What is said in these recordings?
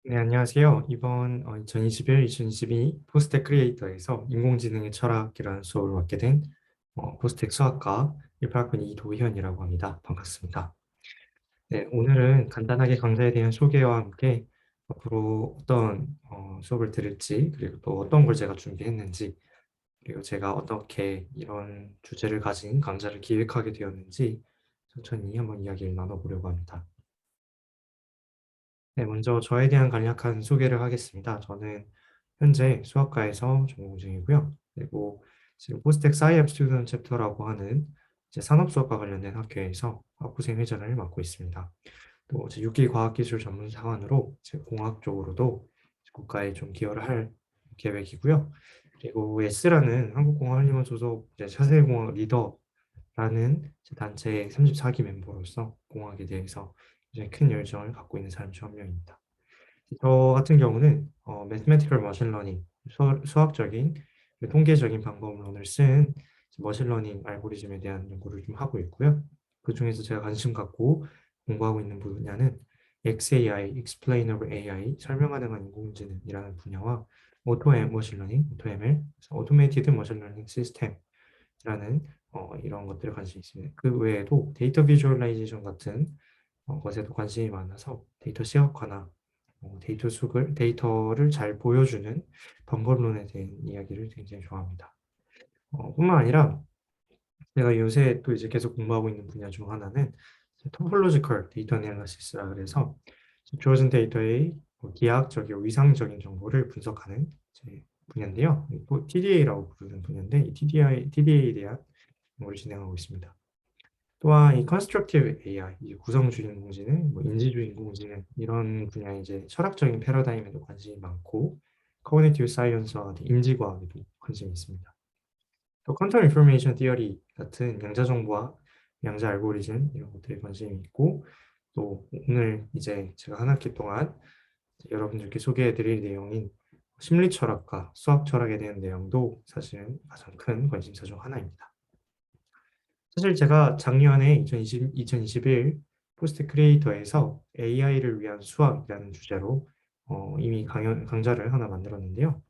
네, 안녕하세요. 이번 2021-2022 포스텍 크리에이터에서 인공지능의 철학이라는 수업을 맡게 된 포스텍 수학과 18학번 이도현이라고 합니다. 반갑습니다. 네, 오늘은 간단하게 강좌에 대한 소개와 함께 앞으로 어떤 수업을 들을지, 그리고 또 어떤 걸 제가 준비했는지, 그리고 제가 어떻게 이런 주제를 가진 강좌를 기획하게 되었는지 천천히 한번 이야기를 나눠보려고 합니다. 네, 먼저 저에 대한 간략한 소개를 하겠습니다. 저는 현재 수학과에서 전공 중이고요. 그리고 지금 포스텍 사이앱 스튜던트 챕터라고 하는 이제 산업수학과 관련된 학교에서 학부생 회장을 맡고 있습니다. 또 이제 유기과학기술 전문 사관으로 이제 공학 쪽으로도 국가에 좀 기여를 할 계획이고요. 그리고 S라는 한국공학연구원 소속 이제 차세공학 리더라는 이제 단체의 34기 멤버로서 공학에 대해서 굉장히 큰 열정을 갖고 있는 사람 중 한 명입니다. 저 같은 경우는 Mathematical Machine Learning, 수학적인 통계적인 방법론을 쓴 머신러닝 알고리즘에 대한 연구를 좀 하고 있고요. 그 중에서 제가 관심 갖고 공부하고 있는 분야는 XAI, Explainable AI, 설명 가능한 인공지능이라는 분야와 오토 머신러닝, 오토 ML, Automated Machine Learning System이라는 이런 것들에 관심이 있습니다. 그 외에도 데이터 비주얼라이제이션 같은 것에도 관심이 많아서 데이터 시각화나 데이터를 잘 보여주는 방법론에 대한 이야기를 굉장히 좋아합니다. 뿐만 아니라 제가 요새 또 이제 계속 공부하고 있는 분야 중 하나는 토폴로지컬 데이터 애널리시스라 그래서 주어진 데이터의 기하학적이고 위상적인 정보를 분석하는 이제 분야인데요. 또 TDA라고 부르는 분야인데 이 TDA에 대한 연구를 진행하고 있습니다. 또한 이 컨스트럭티브 AI, 이 구성주의 인공지능, 인지주의 인공지능 이런 분야의 이제 철학적인 패러다임에도 관심이 많고 커그니티브 사이언스와 같은 인지과학에도 관심이 있습니다. 또 퀀텀 인포메이션 티어리 같은 양자 정보와 양자 알고리즘 이런 것들에 관심이 있고 또 오늘 이제 제가 한 학기 동안 여러분들께 소개해 드릴 내용인 심리 철학과 수학 철학에 대한 내용도 사실은 가장 큰 관심사 중 하나입니다. 사실 제가 작년에 2021 포스트 크리에이터에서 AI를 위한 수학이라는 주제로 이미 강좌를 하나 만들었는데요.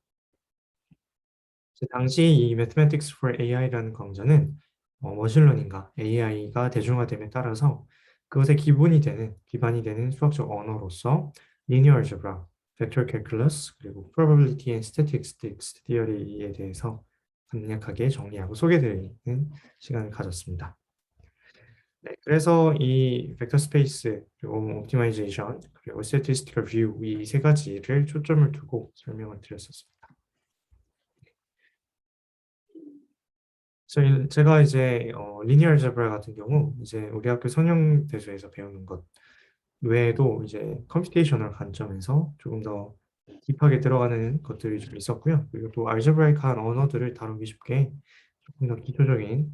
당시 이 Mathematics for AI라는 강좌는 머신러닝과 AI가 대중화됨에 따라서 그것의 기반이 되는 수학적 언어로서 Linear Algebra, Vector Calculus, 그리고 Probability and Statistics Theory에 대해서 간략하게 정리하고 소개드리는 시간을 가졌습니다. 네, 그래서 이 벡터 스페이스 그리고 옵티마이제이션 그리고 스태티스티컬 뷰 이 세 가지를 초점을 두고 설명을 드렸었습니다. 제가 이제 리니어 알제브라 같은 경우 이제 우리 학교 선형대수에서 배우는 것 외에도 이제 컴퓨테이셔널 관점에서 조금 더 딥하게 들어가는 것들이 좀 있었고요. 그리고 또 알제브라이크한 언어들을 다루기 쉽게 조금 더 기초적인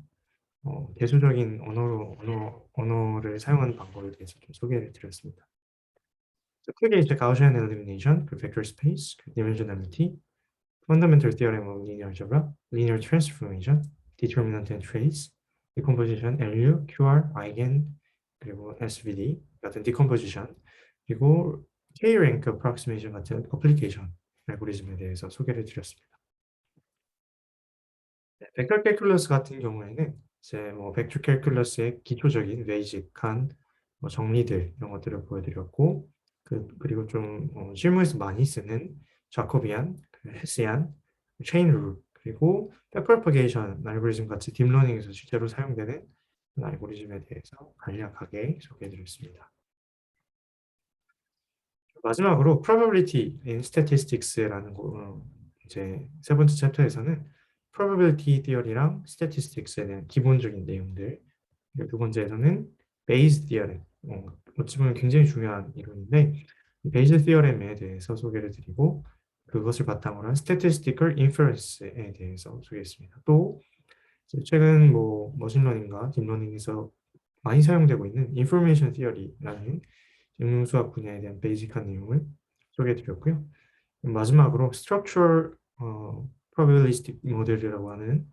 대수적인 언어를 사용하는 방법에 대해서 좀 소개를 드렸습니다. 크게 이제 가우시안 엘리미네이션, 그 벡터 스페이스, 그 디멘셔널리티, fundamental theorem of linear algebra, linear transformation, determinant and trace, decomposition, LU, QR, eigen, 그리고 SVD 같은 decomposition, 그리고 K-rank approximation 같은 application 알고리즘에 대해서 소개를 드렸습니다. 네, 벡터 캘큘러스 같은 경우에는 이제 벡터 캘큘러스의 기초적인 베이직한 정리들 이런 것들을 보여드렸고 그리고 좀 실무에서 많이 쓰는 자코비안, 헤시안, 체인 룰 그리고 백프로파게이션 알고리즘 같이 딥러닝에서 실제로 사용되는 알고리즘에 대해서 간략하게 소개해드렸습니다. 마지막으로 probability in statistics라는 이제 세 번째 챕터에서는 probability theory랑 statistics에 대한 기본적인 내용들 그리고 두 번째에서는 Bayes theorem 어찌 보면 굉장히 중요한 이론인데 이 Bayes theorem에 대해서 소개를 드리고 그것을 바탕으로 한 statistical inference에 대해서 소개했습니다. 또 이제 최근 머신러닝과 딥러닝에서 많이 사용되고 있는 information theory라는 인문수학 분야에 대한 베이직한 내용을 소개해드렸고요. 마지막으로 structural probabilistic model이라고 하는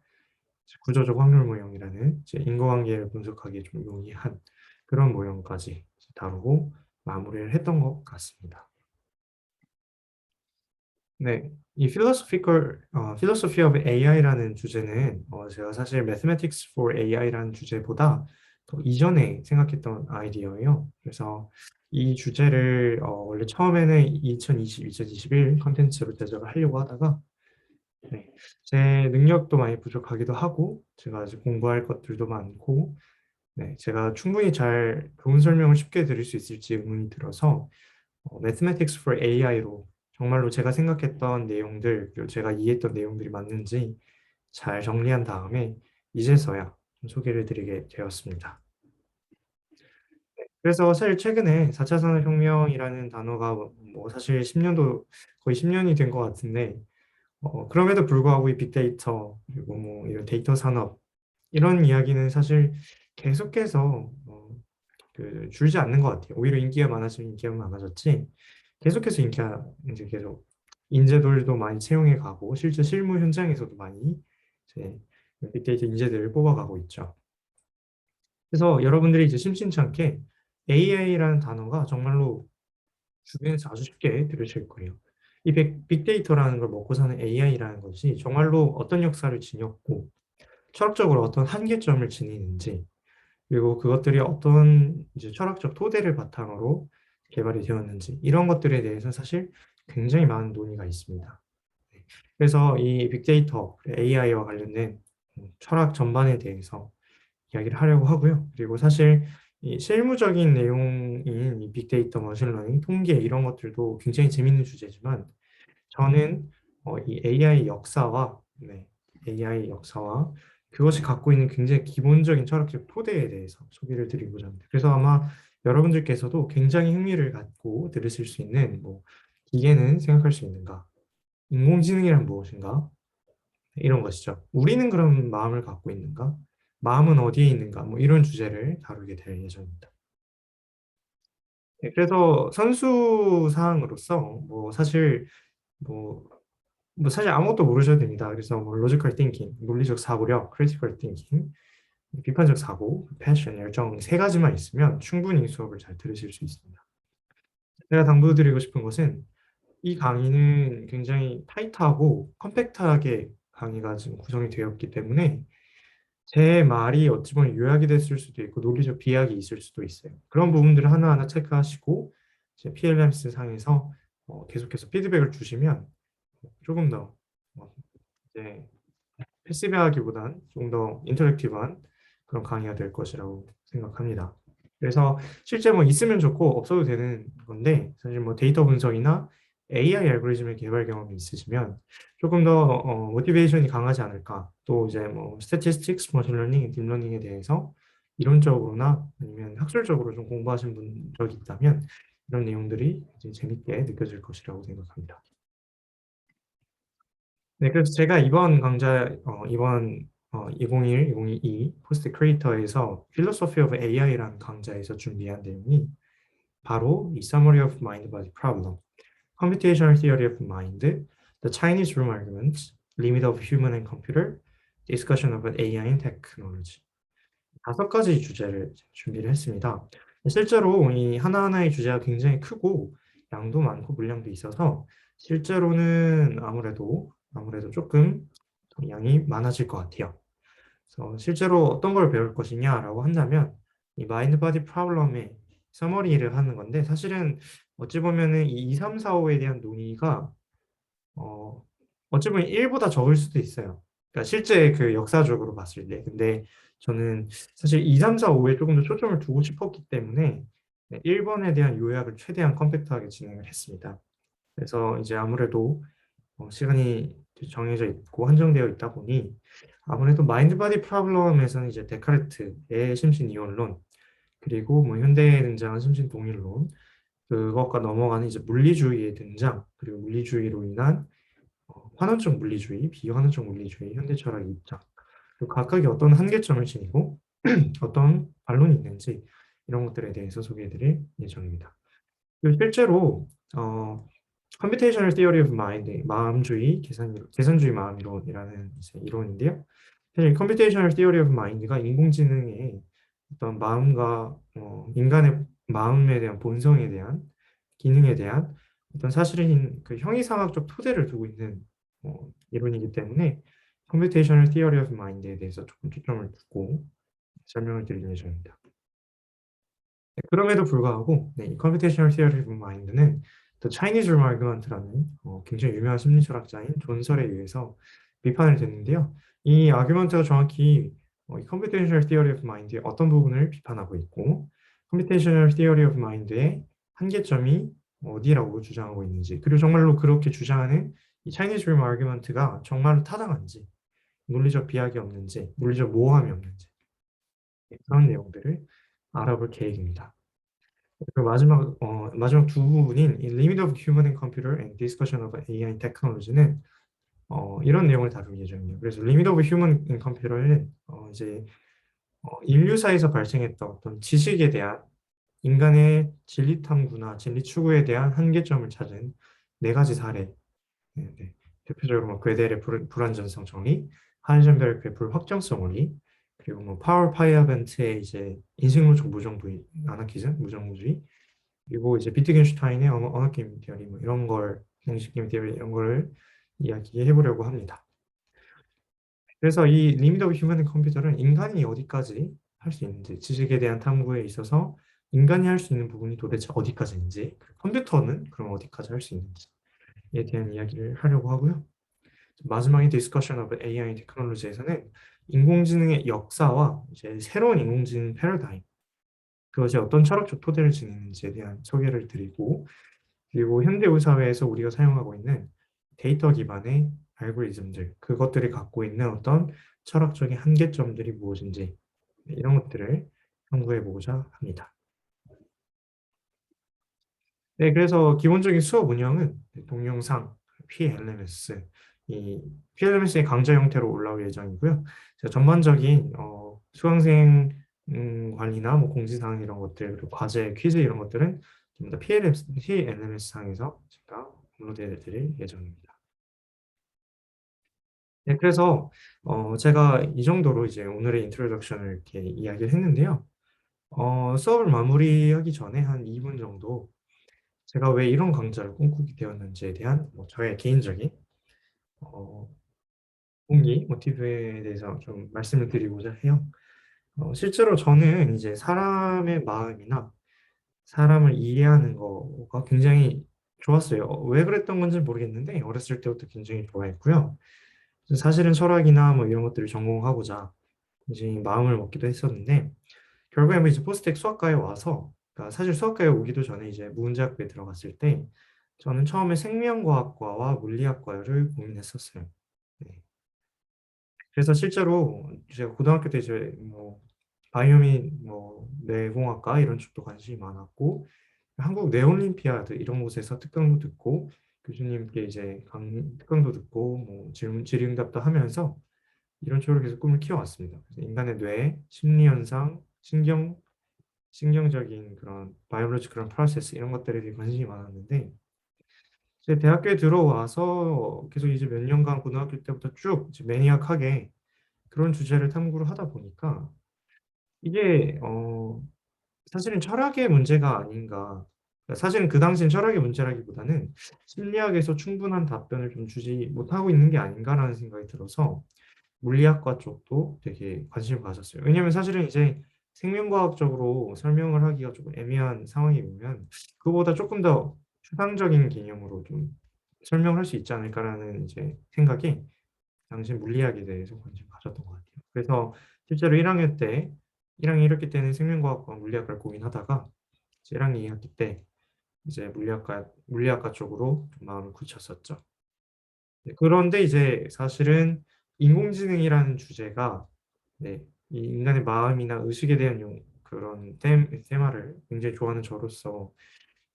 구조적 확률 모형이라는 인과관계를 분석하기에 좀 용이한 그런 모형까지 다루고 마무리를 했던 것 같습니다. 네, 이 philosophy of AI라는 주제는 제가 사실 Mathematics for AI라는 주제보다 더 이전에 생각했던 아이디어예요. 그래서 이 주제를 원래 처음에는 2021 컨텐츠로 제작을 하려고 하다가 네, 제 능력도 많이 부족하기도 하고 제가 아직 공부할 것들도 많고 네, 제가 충분히 잘 좋은 설명을 쉽게 드릴 수 있을지 의문이 들어서 Mathematics for AI로 정말로 제가 생각했던 내용들, 그리고 제가 이해했던 내용들이 맞는지 잘 정리한 다음에 이제서야 좀 소개를 드리게 되었습니다. 그래서 사실 최근에 4차 산업혁명이라는 단어가 뭐 사실 10년도 거의 10년이 된 것 같은데 그럼에도 불구하고 이 빅데이터 그리고 뭐 이런 데이터 산업 이런 이야기는 사실 계속해서 줄지 않는 것 같아요. 오히려 인기가 많아지면 인기가 많아졌지. 계속해서 인기가 이제 계속 인재들도 많이 채용해 가고 실제 실무 현장에서도 많이 이제 빅데이터 인재들을 뽑아가고 있죠. 그래서 여러분들이 이제 심심찮게 AI라는 단어가 정말로 주변에서 아주 쉽게 들으실 거예요. 이 빅데이터라는 걸 먹고 사는 AI라는 것이 정말로 어떤 역사를 지녔고 철학적으로 어떤 한계점을 지니는지 그리고 그것들이 어떤 이제 철학적 토대를 바탕으로 개발이 되었는지 이런 것들에 대해서 사실 굉장히 많은 논의가 있습니다. 네. 그래서 이 빅데이터, AI와 관련된 철학 전반에 대해서 이야기를 하려고 하고요. 그리고 사실 이 실무적인 내용인 이 빅데이터, 머신러닝, 통계 이런 것들도 굉장히 재밌는 주제지만 저는 이 AI 역사와 AI 역사와 그것이 갖고 있는 굉장히 기본적인 철학적 토대에 대해서 소개를 드리고자 합니다. 그래서 아마 여러분들께서도 굉장히 흥미를 갖고 들으실 수 있는 뭐 기계는 생각할 수 있는가, 인공지능이란 무엇인가 이런 것이죠. 우리는 그런 마음을 갖고 있는가, 마음은 어디에 있는가 뭐 이런 주제를 다루게 될 예정입니다. 네, 그래서 선수 사항으로서 뭐 사실 아무것도 모르셔도 됩니다. 그래서 뭐 로지컬 띵킹, 논리적 사고력, 크리티컬 띵킹, 비판적 사고, 패션, 열정 세 가지만 있으면 충분히 수업을 잘 들으실 수 있습니다. 제가 당부드리고 싶은 것은 이 강의는 굉장히 타이트하고 컴팩트하게 강의가 지금 구성이 되었기 때문에 제 말이 어찌 보면 요약이 됐을 수도 있고 논리적 비약이 있을 수도 있어요. 그런 부분들을 하나하나 체크하시고 제 PLMS 상에서 계속해서 피드백을 주시면 조금 더 이제 패시브하기보단 좀 더 인터랙티브한 그런 강의가 될 것이라고 생각합니다. 그래서 실제 뭐 있으면 좋고 없어도 되는 건데 사실 뭐 데이터 분석이나 AI 알고리즘의 개발 경험이 있으시면 조금 더 모티베이션이 강하지 않을까. 또 이제 뭐 스태티스틱스, 머신러닝, 딥러닝에 대해서 이론적으로나 아니면 학술적으로 좀 공부하신 분 적이 있다면 이런 내용들이 이제 재밌게 느껴질 것이라고 생각합니다. 네, 그래서 제가 이번 2021, 2022 포스트 크리에이터에서 Philosophy of AI라는 강좌에서 준비한 내용이 바로 이 Summary of Mind-Body Problem, Computational Theory of Mind, The Chinese Room Arguments, Limit of Human and Computer, Discussion of AI and Technology 다섯 가지 주제를 준비를 했습니다. 실제로 이 하나하나의 주제가 굉장히 크고 양도 많고 물량도 있어서 실제로는 아무래도 조금 양이 많아질 것 같아요. 그래서 실제로 어떤 걸 배울 것이냐라고 한다면 이 마인드 바디 프로블럼의 서머리를 하는 건데 사실은 어찌 보면은 이 2, 3, 4, 5에 대한 논의가 어, 어찌 보면 1보다 적을 수도 있어요. 그러니까 실제 그 역사적으로 봤을 때. 근데 저는 사실 2, 3, 4, 5에 조금 더 초점을 두고 싶었기 때문에 1번에 대한 요약을 최대한 컴팩트하게 진행을 했습니다. 그래서 이제 아무래도 시간이 정해져 있고 한정되어 있다 보니 아무래도 마인드 바디 프로블럼에서는 이제 데카르트의 심신 이원론 그리고 뭐 현대에 등장한 심신 동일론 그것과 넘어가는 이제 물리주의의 등장 그리고 물리주의로 인한 환원적 물리주의, 비환원적 물리주의, 현대 철학의 입장 그리고 각각이 어떤 한계점을 지니고 어떤 반론이 있는지 이런 것들에 대해서 소개해드릴 예정입니다. 그리고 실제로 컴퓨테이셔널 티어리 오브 마인드, 마음주의, 계산주의 마음이론이라는 이제 이론인데요. 사실 컴퓨테이셔널 티어리 오브 마인드가 인공지능의 어떤 마음과 인간의 마음에 대한 본성에 대한 기능에 대한 어떤 사실인 그 형이상학적 토대를 두고 있는 이론이기 때문에 컴퓨테이셔널 티어리 오브 마인드에 대해서 조금 초점을 두고 설명을 드릴 예정입니다. 네, 그럼에도 불구하고 이 컴퓨테이셔널 티어리 오브 마인드는 또 차이니즈 룸 아규먼트라는 굉장히 유명한 심리 철학자인 존 설에 의해서 비판을 됐는데요. 이 아규먼트가 정확히 이 컴퓨테이셔널 티어리 오브 마인드의 어떤 부분을 비판하고 있고 컴퓨테이셔널 티어리 오브 마인드의 한계점이 어디라고 주장하고 있는지, 그리고 정말로 그렇게 주장하는 이 차이니즈 룸 아규먼트가 정말로 타당한지, 논리적 비약이 없는지, 논리적 모호함이 없는지, 그런 내용들을 알아볼 계획입니다. 그 마지막 두 부분인 이 Limit of Human and Computer and Discussion of AI Technology는 이런 내용을 다룰 예정이에요. 그래서 Limit of Human and Computer는 이제 인류사에서 발생했던 어떤 지식에 대한 인간의 진리 탐구나 진리 추구에 대한 한계점을 찾은 네 가지 사례. 네, 네. 대표적으로 뭐 괴델의 불완전성 정리, 하이젠베르크의 불확정성 원리, 그리고 뭐 파월 파이어벤트의 이제 인식론적 무정부의 아나키즘, 무정부주의, 그리고 이제 비트겐슈타인의 언어 게임 티어리 뭐 이런 걸 공식 게임 티어리 이런 걸 이야기해 보려고 합니다. 그래서 이 리미트 오브 휴먼 컴퓨터는 인간이 어디까지 할 수 있는지, 지식에 대한 탐구에 있어서 인간이 할 수 있는 부분이 도대체 어디까지인지, 컴퓨터는 그럼 어디까지 할 수 있는지에 대한 이야기를 하려고 하고요. 마지막에 디스커션 오브 AI 테크놀로지에서는 인공지능의 역사와 이제 새로운 인공지능 패러다임, 그것이 어떤 철학적 토대를 지니는지에 대한 소개를 드리고, 그리고 현대 우리 사회에서 우리가 사용하고 있는 데이터 기반의 알고리즘들, 그것들이 갖고 있는 어떤 철학적인 한계점들이 무엇인지, 이런 것들을 탐구해 보고자 합니다. 네, 그래서 기본적인 수업 운영은 동영상, PLMS, 이 PLMS의 강좌 형태로 올라올 예정이고요. 제가 전반적인 수강생 관리나 뭐 공지사항 이런 것들, 그리고 과제, 퀴즈 이런 것들은 좀 더 PLMS 상에서 제가 업로드해 드릴 예정입니다. 네, 그래서 제가 이 정도로 이제 오늘의 인트로덕션을 이렇게 이야기를 했는데요. 수업을 마무리하기 전에 한 2분 정도 제가 왜 이런 강좌를 꿈꾸게 되었는지에 대한 뭐 저의 개인적인 어, 동기, 모티브에 대해서 좀 말씀을 드리고자 해요. 실제로 저는 이제 사람의 마음이나 사람을 이해하는 거가 굉장히 좋았어요. 왜 그랬던 건지 모르겠는데 어렸을 때부터 굉장히 좋아했고요. 사실은 철학이나 뭐 이런 것들을 전공하고자 이제 마음을 먹기도 했었는데 결국에 뭐 이제 포스텍 수학과에 와서, 그러니까 사실 수학과에 오기도 전에 이제 무문제학부에 들어갔을 때 저는 처음에 생명과학과와 물리학과를 고민했었어요. 네. 그래서 실제로 제가 고등학교 때 이제 뭐 바이오민 뭐 내공학과 이런 쪽도 관심이 많았고, 한국 네올림피아드 이런 곳에서 특강도 듣고 교수님께 이제 특강도 듣고 뭐 질의응답도 하면서 이런 쪽으로 계속 꿈을 키워왔습니다. 그래서 인간의 뇌, 심리 현상, 신경적인 그런 바이올로지컬 프로세스 이런 것들에 대해 관심이 많았는데, 제 대학교에 들어와서 계속 이제 몇 년간 고등학교 때부터 쭉 이제 매니악하게 그런 주제를 탐구를 하다 보니까 이게 사실은 철학의 문제가 아닌가. 그러니까 사실은 그 당시엔 철학의 문제라기보다는 심리학에서 충분한 답변을 좀 주지 못하고 있는 게 아닌가라는 생각이 들어서 물리학과 쪽도 되게 관심을 가졌어요. 왜냐면 사실은 이제 생명과학적으로 설명을 하기가 조금 애매한 상황이 오면 그거보다 조금 더 추상적인 개념으로 좀 설명할 수 있지 않을까라는 이제 생각에 당시 물리학에 대해서 관심을 가졌던 것 같아요. 그래서 실제로 1학년 때 1학년 1학기 때는 생명과학과 물리학과를 고민하다가 이제 1학년 2학기 때 이제 물리학과 쪽으로 좀 마음을 굳혔었죠. 네, 그런데 이제 사실은 인공지능이라는 주제가 네, 이 인간의 마음이나 의식에 대한 그런 테마를 굉장히 좋아하는 저로서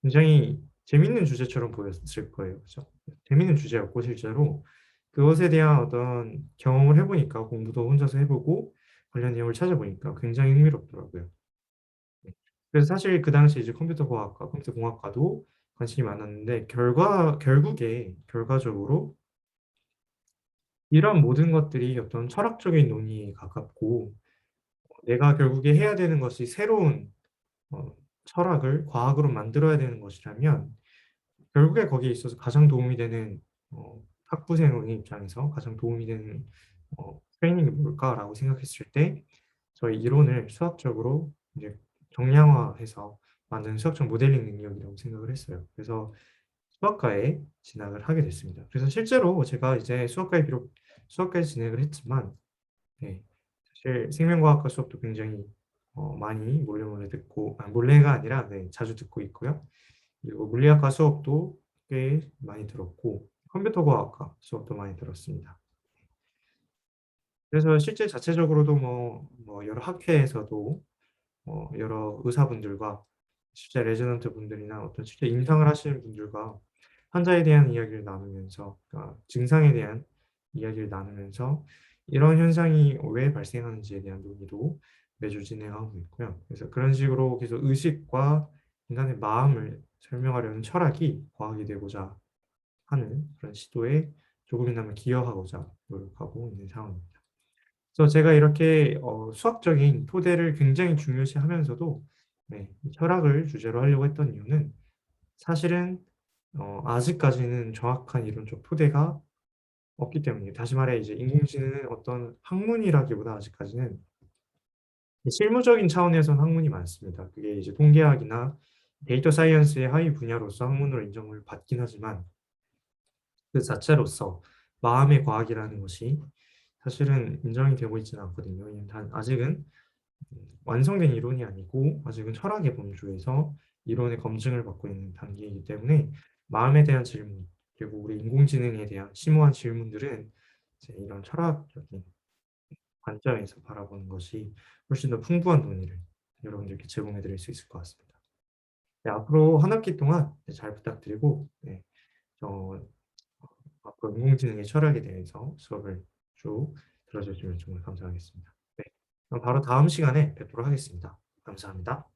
굉장히 재밌는 주제처럼 보였을 거예요. 그죠? 재밌는 주제였고 실제로 그것에 대한 어떤 경험을 해보니까 공부도 혼자서 해보고 관련 내용을 찾아보니까 굉장히 흥미롭더라고요. 네. 그래서 사실 그 당시 이제 컴퓨터 과학과 컴퓨터 공학과도 관심이 많았는데 결과적으로 이런 모든 것들이 어떤 철학적인 논의에 가깝고 내가 결국에 해야 되는 것이 새로운 어, 철학을 과학으로 만들어야 되는 것이라면 결국에 거기에 있어서 가장 도움이 되는 학부생의 입장에서 가장 도움이 되는 트레이닝이 뭘까라고 생각했을 때 저희 이론을 수학적으로 이제 정량화해서 만드는 수학적 모델링 능력이라고 생각을 했어요. 그래서 수학과에 진학을 하게 됐습니다. 그래서 실제로 제가 이제 수학과에 비록 수학과에 진학을 했지만 네 사실 생명과학과 수업도 굉장히 많이 몰래 듣고 몰래가 아니라 네 자주 듣고 있고요. 그리고 물리학과 수업도 꽤 많이 들었고 컴퓨터과학과 수업도 많이 들었습니다. 그래서 실제 자체적으로도 여러 학회에서도 여러 의사분들과 실제 레지던트 분들이나 어떤 실제 임상을 하시는 분들과 환자에 대한 이야기를 나누면서 증상에 대한 이야기를 나누면서 이런 현상이 왜 발생하는지에 대한 논의도 매주 진행하고 있고요. 그래서 그런 식으로 계속 의식과 인간의 마음을 설명하려는 철학이 과학이 되고자 하는 그런 시도에 조금이나마 기여하고자 노력하고 있는 상황입니다. 그래서 제가 이렇게 수학적인 토대를 굉장히 중요시하면서도 네 이 철학을 주제로 하려고 했던 이유는 사실은 아직까지는 정확한 이론적 토대가 없기 때문이에요. 다시 말해 이제 인공지능은 어떤 학문이라기보다 아직까지는 실무적인 차원에서는 학문이 많습니다. 그게 이제 통계학이나 데이터 사이언스의 하위 분야로서 학문으로 인정을 받긴 하지만 그 자체로서 마음의 과학이라는 것이 사실은 인정이 되고 있지는 않거든요. 단 아직은 완성된 이론이 아니고 아직은 철학의 범주에서 이론의 검증을 받고 있는 단계이기 때문에 마음에 대한 질문 그리고 우리 인공지능에 대한 심오한 질문들은 이제 이런 철학적인 관점에서 바라보는 것이 훨씬 더 풍부한 논의를 여러분들께 제공해 드릴 수 있을 것 같습니다. 네 앞으로 한 학기 동안 네 잘 부탁드리고 네 어 앞으로 인공지능의 철학에 대해서 수업을 쭉 들어 주시면 정말 감사하겠습니다. 네. 그럼 바로 다음 시간에 뵙도록 하겠습니다. 감사합니다.